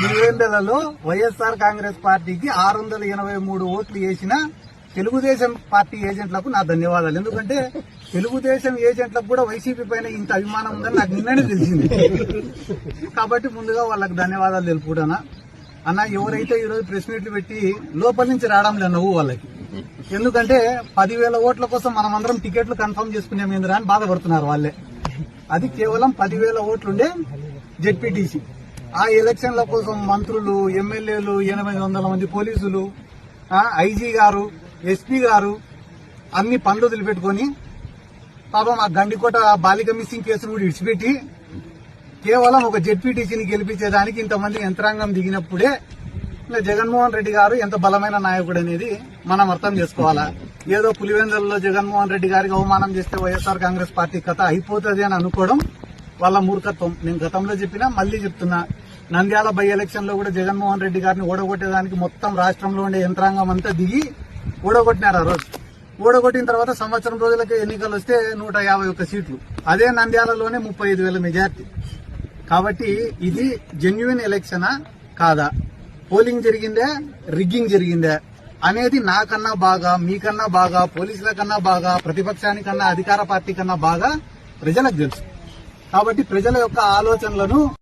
పులివెందులలో వైఎస్ఆర్ కాంగ్రెస్ పార్టీకి 683 ఓట్లు వేసిన తెలుగుదేశం పార్టీ ఏజెంట్లకు నా ధన్యవాదాలు. ఎందుకంటే తెలుగుదేశం ఏజెంట్లకు కూడా వైసీపీ పైన ఇంత అభిమానం ఉందని నాకు నిన్ననే తెలిసింది. కాబట్టి ముందుగా వాళ్ళకి ధన్యవాదాలు తెలుపుకుంటానా. అన్న, ఎవరైతే ఈరోజు ప్రెస్ మీట్లు పెట్టి లోపల నుంచి రావడం లేదు నవ్వు వాళ్ళకి. ఎందుకంటే 10,000 ఓట్ల కోసం మనమందరం టికెట్లు కన్ఫర్మ్ చేసుకునేమేందిరా అని బాధపడుతున్నారు వాళ్ళే. అది కేవలం 10,000 ఓట్లుండే జెడ్పీటీసీ. ఆ ఎలక్షన్ల కోసం మంత్రులు, ఎమ్మెల్యేలు, 800 మంది పోలీసులు, ఐజీ గారు, ఎస్పీ గారు అన్ని పనులు వదిలిపెట్టుకుని పాపం ఆ గండికోట బాలిక మిస్సింగ్ కేసును కూడా ఇడిచిపెట్టి కేవలం ఒక జెడ్పీటీసీని గెలిపించేదానికి ఇంతమంది యంత్రాంగం దిగినప్పుడే జగన్మోహన్ రెడ్డి గారు ఎంత బలమైన నాయకుడు అనేది మనం అర్థం చేసుకోవాలా. ఏదో పులివెందులలో జగన్మోహన్ రెడ్డి గారికి అవమానం చేస్తే వైఎస్ఆర్ కాంగ్రెస్ పార్టీ కథ అయిపోతుంది అని అనుకోవడం వాళ్ళ మూర్ఖత్వం. నేను గతంలో చెప్పినా మళ్లీ చెప్తున్నా, నంద్యాల బై ఎలక్షన్ లో కూడా జగన్మోహన్ రెడ్డి గారిని ఓడగొట్టేదానికి మొత్తం రాష్ట్రంలో ఉండే యంత్రాంగం అంతా దిగి ఓడగొట్టినారు. ఆ రోజు ఓడగొట్టిన తర్వాత సంవత్సరం రోజులకే ఎన్నికలు వస్తే 151 సీట్లు, అదే నంద్యాలలోనే 35,000 మెజార్టీ. కాబట్టి ఇది జెన్యున్ ఎలక్షనా కాదా, పోలింగ్ జరిగిందే, రిగ్గింగ్ జరిగిందే అనేది నాకన్నా బాగా, మీకన్నా బాగా, పోలీసుల కన్నా బాగా, ప్రతిపక్షానికన్నా, అధికార పార్టీ కన్నా బాగా ప్రజలకు తెలుసు. కాబట్టి ప్రజల యొక్క ఆలోచనలను